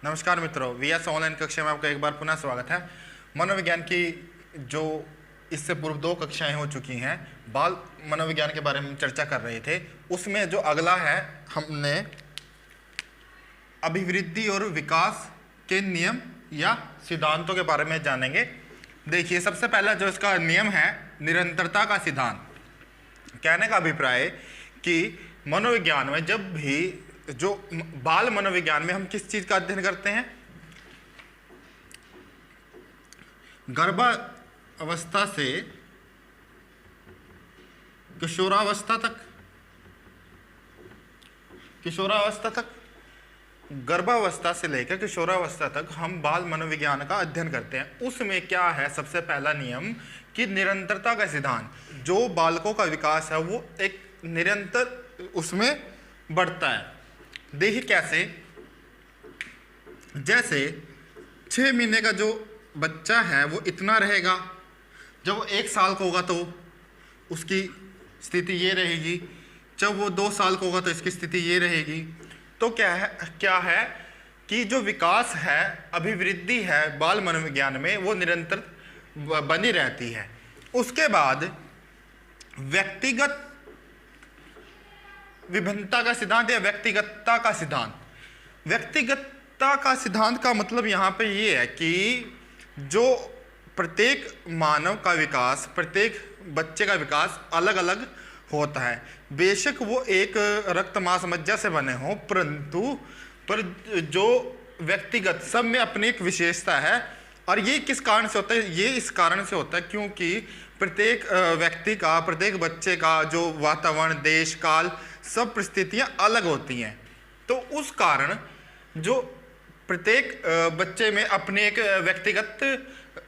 नमस्कार मित्रों, VS online कक्षा में आपका एक बार पुनः स्वागत है। मनोविज्ञान की जो इससे पूर्व 2 कक्षाएं हो चुकी हैं, बाल मनोविज्ञान के बारे में चर्चा कर रहे थे। उसमें जो अगला है, हमने अभिवृद्धि और विकास के नियम या सिद्धांतों के बारे में जानेंगे। देखिए, सबसे पहला जो इसका नियम है, निरंतरता का सिद्धांत। कहने का अभिप्राय कि मनोविज्ञान में जब भी जो बाल मनोविज्ञान में हम किस चीज का अध्ययन करते हैं, गर्भावस्था से किशोरावस्था तक गर्भावस्था से लेकर किशोरावस्था तक हम बाल मनोविज्ञान का अध्ययन करते हैं। उसमें क्या है, सबसे पहला नियम कि निरंतरता का सिद्धांत। जो बालकों का विकास है वो एक निरंतर उसमें बढ़ता है। देखिए कैसे, जैसे 6 महीने का जो बच्चा है वो इतना रहेगा, जब वो 1 साल का होगा तो उसकी स्थिति ये रहेगी, जब वो 2 साल का होगा तो इसकी स्थिति ये रहेगी। तो क्या है कि जो विकास है, अभिवृद्धि है बाल मनोविज्ञान में, वो निरंतर बनी रहती है। उसके बाद व्यक्तिगत विभिन्नता का सिद्धांत या व्यक्तिगतता का सिद्धांत। व्यक्तिगतता का सिद्धांत का मतलब यहाँ पे ये है कि जो प्रत्येक मानव का विकास, प्रत्येक बच्चे का विकास अलग अलग होता है। बेशक वो एक रक्त मांस मज्जा से बने हों, परंतु जो व्यक्तिगत, सब में अपनी एक विशेषता है। और ये किस कारण से होता है? ये इस कारण से होता है क्योंकि प्रत्येक व्यक्ति का, प्रत्येक बच्चे का जो वातावरण, देश, काल, सब परिस्थितियां अलग होती हैं। तो उस कारण जो प्रत्येक बच्चे में अपनी एक व्यक्तिगत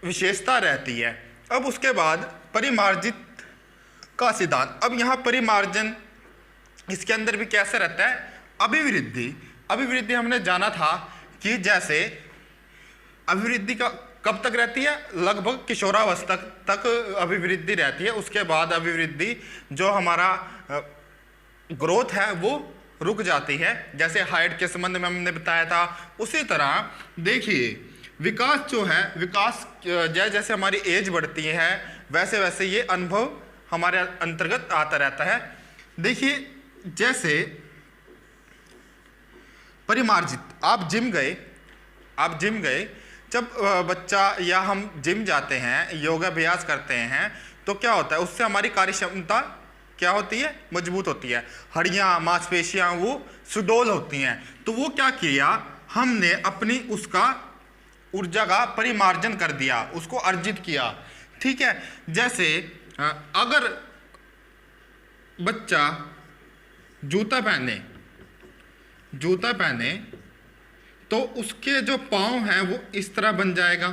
विशेषता रहती है। अब उसके बाद परिमार्जित का सिद्धांत। अब यहाँ परिमार्जन इसके अंदर भी कैसे रहता है? अभिवृद्धि हमने जाना था कि जैसे अभिवृद्धि का कब तक रहती है? लगभग किशोरावस्था तक अभिवृद्धि रहती है। उसके बाद अभिवृद्धि जो हमारा ग्रोथ है वो रुक जाती है। जैसे हाइट के संबंध में हमने बताया था, उसी तरह देखिए विकास जो है, विकास जैसे जैसे हमारी एज बढ़ती है वैसे वैसे ये अनुभव हमारे अंतर्गत आता रहता है। देखिए जैसे परिमार्जित, आप जिम गए, जब बच्चा या हम जिम जाते हैं, योगाभ्यास करते हैं, तो क्या होता है? उससे हमारी कार्य क्षमता क्या होती है? मजबूत होती है। हड्डियां, मांसपेशियां वो सुडौल होती हैं। तो वो क्या किया, हमने अपनी उसका ऊर्जा का परिमार्जन कर दिया, उसको अर्जित किया। ठीक है। जैसे अगर बच्चा जूता पहने तो उसके जो पाँव हैं वो इस तरह बन जाएगा।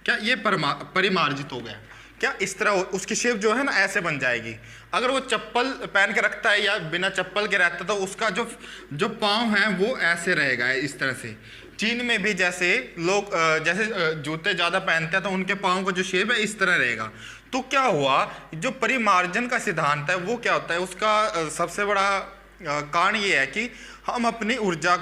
क्या ये परिमार्जित हो गया? क्या इस तरह उसकी शेप जो है ना ऐसे बन जाएगी। अगर वो चप्पल पहन के रखता है या बिना चप्पल के रहता है तो उसका जो पाँव है वो ऐसे रहेगा, इस तरह से। चीन में भी जैसे लोग जैसे जूते ज़्यादा पहनते हैं तो उनके पाँव का जो शेप है इस तरह रहेगा। तो क्या हुआ, जो परिमार्जन का सिद्धांत है वो क्या होता है? उसका सबसे बड़ा कारण ये है कि हम अपनी ऊर्जा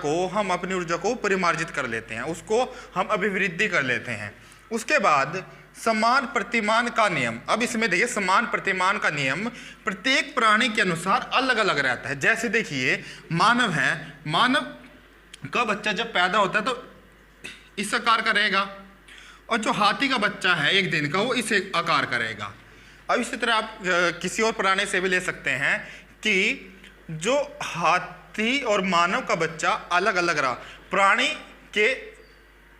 को परिमार्जित कर लेते हैं, उसको हम अभिवृद्धि कर लेते हैं। उसके बाद समान प्रतिमान का नियम। अब इसमें देखिए, समान प्रतिमान का नियम प्रत्येक प्राणी के अनुसार अलग अलग रहता है। जैसे देखिए मानव है, मानव का बच्चा जब पैदा होता है तो इस आकार का रहेगा, और जो हाथी का बच्चा है 1 दिन का वो इस आकार का रहेगा। अब इसी तरह आप किसी और प्राणी से भी ले सकते हैं कि जो हाथी और मानव का बच्चा अलग अलग रहा, प्राणी के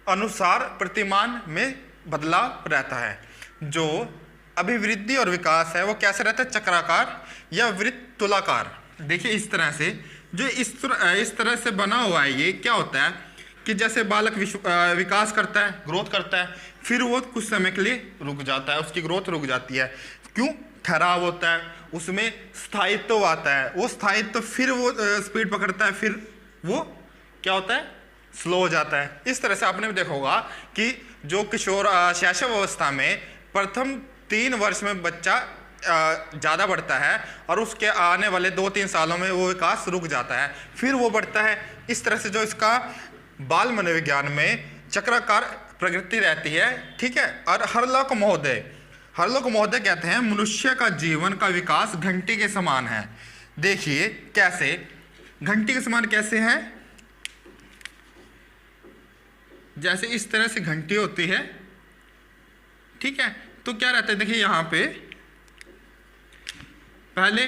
अनुसार प्रतिमान में बदलाव रहता है। जो अभिवृद्धि और विकास है वो कैसे रहता है? चक्राकार या वृत्तुलाकार। देखिए इस तरह से, जो इस तरह से बना हुआ है, ये क्या होता है कि जैसे बालक विकास करता है, ग्रोथ करता है, फिर वो कुछ समय के लिए रुक जाता है, उसकी ग्रोथ रुक जाती है। क्यों? ठहराव होता है, उसमें स्थायित्व आता है। वो स्थायित्व फिर वो स्पीड पकड़ता है, फिर वो क्या होता है? स्लो हो जाता है। इस तरह से आपने भी देखा होगा कि जो किशोर शैशव अवस्था में प्रथम 3 वर्ष में बच्चा ज़्यादा बढ़ता है और उसके आने वाले 2-3 सालों में वो विकास रुक जाता है, फिर वो बढ़ता है। इस तरह से जो इसका बाल मनोविज्ञान में चक्राकार प्रकृति रहती है, ठीक है। और हरलोक महोदय कहते हैं मनुष्य का जीवन का विकास घंटी के समान है। देखिए कैसे घंटी के समान कैसे है, जैसे इस तरह से घंटी होती है, ठीक है। तो क्या रहता है, देखिए यहां पे पहले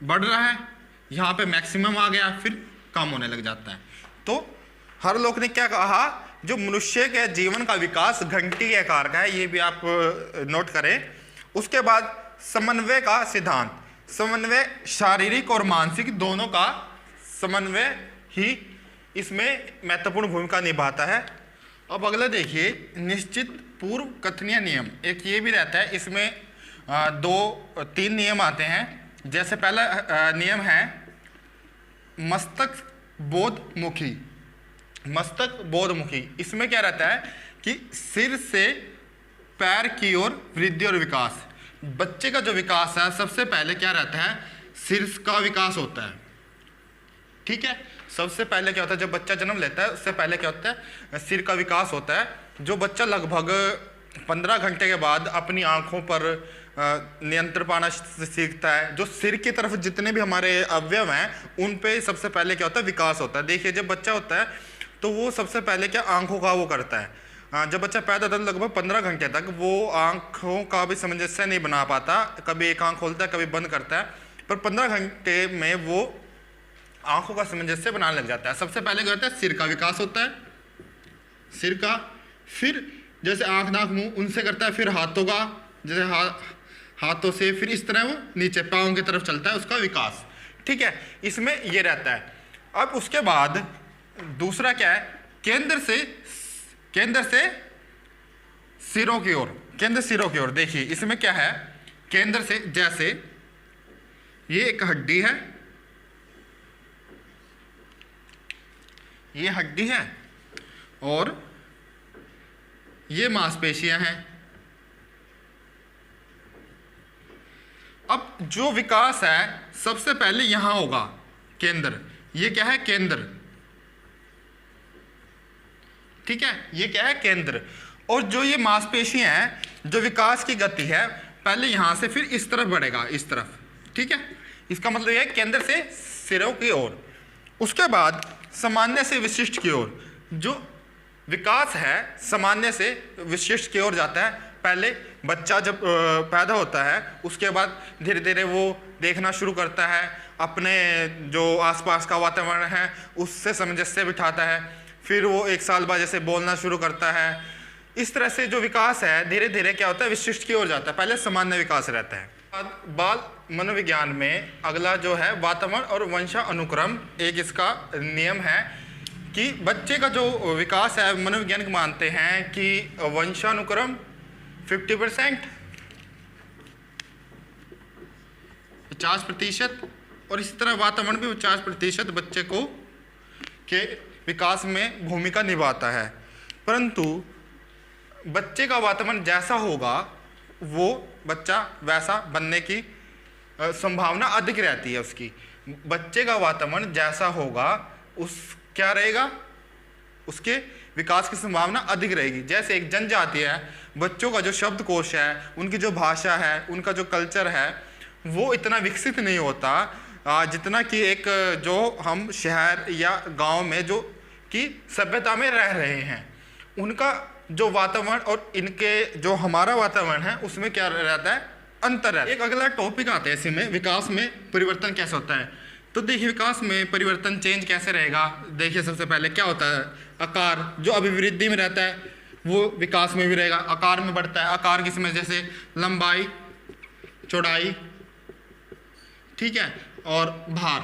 बढ़ रहा है, यहां पे मैक्सिमम आ गया, फिर कम होने लग जाता है। तो हर लोग ने क्या कहा, जो मनुष्य के जीवन का विकास घंटी के आकार का है, ये भी आप नोट करें। उसके बाद समन्वय का सिद्धांत, समन्वय शारीरिक और मानसिक दोनों का समन्वय ही इसमें महत्वपूर्ण भूमिका निभाता है। अब अगला देखिए, निश्चित पूर्व कथनीय नियम, एक ये भी रहता है। इसमें 2-3 नियम आते हैं। जैसे पहला नियम है मस्तक बोधमुखी। इसमें क्या रहता है कि सिर से पैर की ओर वृद्धि और विकास। बच्चे का जो विकास है सबसे पहले क्या रहता है, सिर का विकास होता है, ठीक है। सबसे पहले क्या होता है, जब बच्चा जन्म लेता है उससे पहले क्या होता है, सिर का विकास होता है। जो बच्चा लगभग 15 घंटे के बाद अपनी आंखों पर नियंत्रण पाना सीखता है, जो सिर की तरफ जितने भी हमारे अवयव हैं उन पे सबसे पहले क्या होता है, विकास होता है। देखिए जब बच्चा होता है तो वो सबसे पहले क्या आंखों का वो करता है। जब बच्चा पैदा होता है लगभग 15 घंटे तक वो आंखों का भी सामंजस्य नहीं बना पाता, कभी एक आंख खोलता है कभी बंद करता है, पर 15 घंटे में वो आंखों का सामंजस्य बनाने लग जाता है। सबसे पहले क्या होता है, सिर का विकास होता है, सिर का, फिर जैसे आंख नाक मुंह उनसे करता है, फिर हाथों का, जैसे हाथों से, फिर इस तरह वो नीचे पाँव की तरफ चलता है, उसका विकास, ठीक है। इसमें ये रहता है। अब उसके बाद दूसरा क्या है, केंद्र से सिरों की ओर। देखिए इसमें क्या है, केंद्र से, जैसे ये एक हड्डी है, ये हड्डी है और ये मांसपेशियां हैं। अब जो विकास है सबसे पहले यहां होगा, केंद्र। ये क्या है, केंद्र, ठीक है। ये क्या है, केंद्र। और जो ये मांसपेशियां हैं, जो विकास की गति है पहले यहां से फिर इस तरफ बढ़ेगा, इस तरफ, ठीक है। इसका मतलब यह है केंद्र से सिरों की ओर। उसके बाद सामान्य से विशिष्ट की ओर, जो विकास है सामान्य से विशिष्ट की ओर जाता है। पहले बच्चा जब पैदा होता है उसके बाद धीरे धीरे वो देखना शुरू करता है, अपने जो आसपास का वातावरण है उससे सामंजस्य बिठाता है, फिर वो 1 साल बाद जैसे बोलना शुरू करता है। इस तरह से जो विकास है धीरे धीरे क्या होता है, विशिष्ट की ओर जाता है। पहले सामान्य विकास रहता है। बाल मनोविज्ञान में अगला जो है वातावरण और वंशानुक्रम, एक इसका नियम है कि बच्चे का जो विकास है मनोवैज्ञानिक मानते हैं कि वंशानुक्रम 50%, 50%, और इसी तरह वातावरण भी 50% बच्चे को के विकास में भूमिका निभाता है। परंतु बच्चे का वातावरण जैसा होगा वो बच्चा वैसा बनने की संभावना अधिक रहती है उसकी। बच्चे का वातावरण जैसा होगा उस क्या रहेगा, उसके विकास की संभावना अधिक रहेगी। जैसे एक जनजाति है, बच्चों का जो शब्दकोश है, उनकी जो भाषा है, उनका जो कल्चर है वो इतना विकसित नहीं होता जितना कि एक जो हम शहर या गांव में जो कि सभ्यता में रह रहे हैं, उनका जो वातावरण और इनके जो हमारा वातावरण है उसमें क्या रहता है, अंतर है। एक अगला टॉपिक आता है इसमें, विकास में परिवर्तन कैसे होता है। तो देखिए विकास में परिवर्तन चेंज कैसे रहेगा। देखिए सबसे पहले क्या होता है, आकार जो अभिवृद्धि में रहता है वो विकास में भी रहेगा, आकार में बढ़ता है। आकार किसमें, जैसे लंबाई, चौड़ाई, ठीक है, और भार,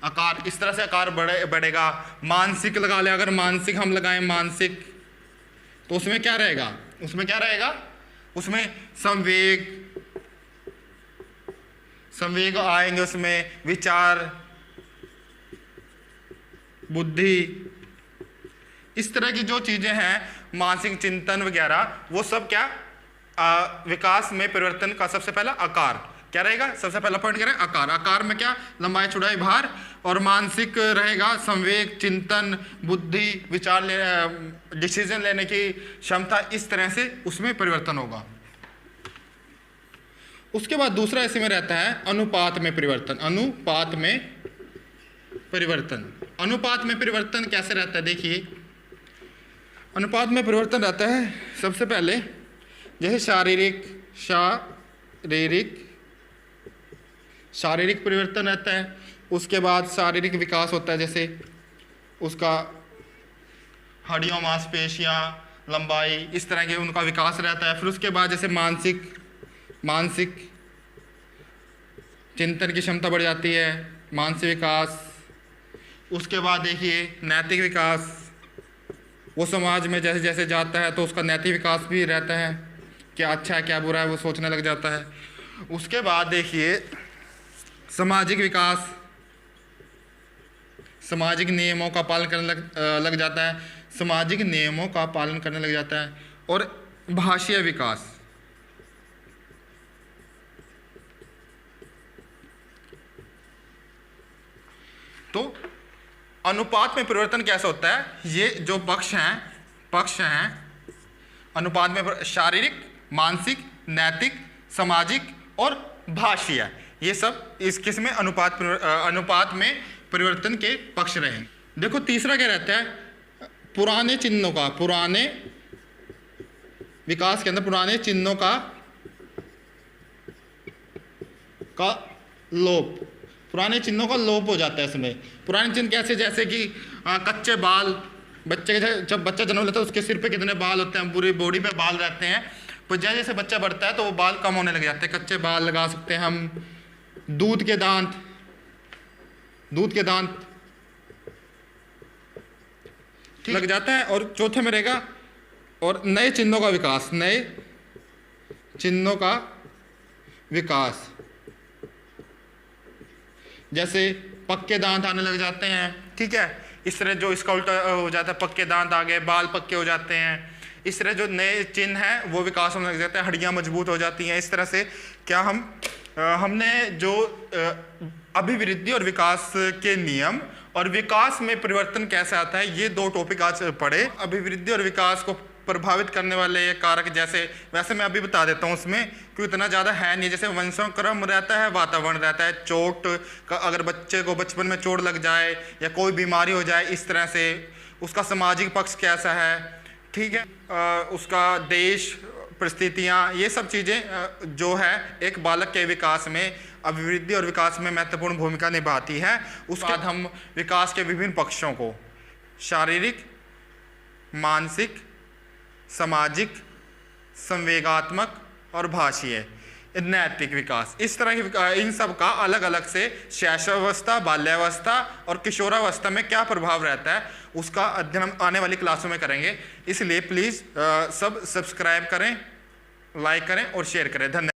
आकार, इस तरह से आकार बढ़ेगा। मानसिक लगा ले, अगर मानसिक हम लगाएं मानसिक, तो उसमें क्या रहेगा, उसमें संवेग आएंगे, उसमें विचार, बुद्धि, इस तरह की जो चीजें हैं, मानसिक चिंतन वगैरह, वो सब क्या विकास में परिवर्तन का सबसे पहला आकार क्या रहेगा? सबसे पहला पॉइंट करें आकार। आकार में क्या? लंबाई, चौड़ाई, भार। और मानसिक रहेगा संवेग, चिंतन, बुद्धि, विचार डिसीजन लेने की क्षमता, इस तरह से उसमें परिवर्तन होगा। उसके बाद दूसरा ऐसे में रहता है अनुपात में परिवर्तन। अनुपात में परिवर्तन। अनुपात में परिवर्तन कैसे रहता है? देखिए, अनुपात में परिवर्तन रहता है सबसे पहले जैसे शारीरिक परिवर्तन रहता है। उसके बाद शारीरिक विकास होता है, जैसे उसका हड्डियों, मांसपेशियां, लंबाई, इस तरह के उनका विकास रहता है। फिर उसके बाद जैसे मानसिक चिंतन की क्षमता बढ़ जाती है, मानसिक विकास। उसके बाद देखिए नैतिक विकास, वो समाज में जैसे जैसे जाता है तो उसका नैतिक विकास भी रहता है, क्या अच्छा है क्या बुरा है वो सोचने लग जाता है। उसके बाद देखिए सामाजिक विकास, सामाजिक नियमों का पालन करने लग जाता है, सामाजिक नियमों का पालन करने लग जाता है। और भाषीय विकास, तो अनुपात में परिवर्तन कैसा होता है? ये जो पक्ष हैं अनुपात में शारीरिक, मानसिक, नैतिक, सामाजिक और भाषीय, ये सब इस किस में अनुपात में परिवर्तन के पक्ष रहे। देखो तीसरा क्या रहता है? पुराने चिन्हों का, पुराने विकास के अंदर पुराने चिन्हों का लोप, पुराने चिन्हों का लोप हो जाता है इसमें। पुराने चिन्ह कैसे? जैसे कि कच्चे बाल, बच्चे के जब बच्चा जन्म लेता है उसके सिर पे कितने बाल होते हैं, पूरी बॉडी पे बाल रहते हैं। तो जैसे जैसे बच्चा बढ़ता है तो वो बाल कम होने लग जाते हैं। कच्चे बाल लगा सकते हैं हम। दूध के दांत ठीक लग जाता है। और चौथे में रहेगा और नए चिन्हों का विकास, नए चिन्हों का विकास, जैसे पक्के दांत आने लग जाते हैं, ठीक है। इस तरह जो इसका उल्टा हो जाता है, पक्के दांत आ गए, बाल पक्के हो जाते हैं। इस तरह जो नए चिन्ह हैं वो विकास होने लग जाते हैं, हड्डियां मजबूत हो जाती हैं। इस तरह से क्या हमने जो अभिवृद्धि और विकास के नियम और विकास में परिवर्तन कैसे आता है, ये दो टॉपिक आज पढ़े। अभिवृद्धि और विकास को प्रभावित करने वाले कारक, जैसे वैसे मैं अभी बता देता हूँ उसमें, क्योंकि इतना ज़्यादा है नहीं। जैसे वंशानुक्रम रहता है, वातावरण रहता है, चोट का, अगर बच्चे को बचपन में चोट लग जाए या कोई बीमारी हो जाए, इस तरह से उसका सामाजिक पक्ष कैसा है, ठीक है, उसका देश, परिस्थितियाँ, ये सब चीज़ें जो है एक बालक के विकास में, अभिवृद्धि और विकास में महत्वपूर्ण भूमिका निभाती है। उसके बाद हम विकास के विभिन्न पक्षों को, शारीरिक, मानसिक, सामाजिक, संवेगात्मक और भाषीय, नैतिक विकास, इस तरह की इन सब का अलग अलग से शैशवावस्था, बाल्यावस्था और किशोरावस्था में क्या प्रभाव रहता है, उसका अध्ययन हम आने वाली क्लासों में करेंगे। इसलिए प्लीज़ सब सब्सक्राइब करें, लाइक करें और शेयर करें। धन्यवाद।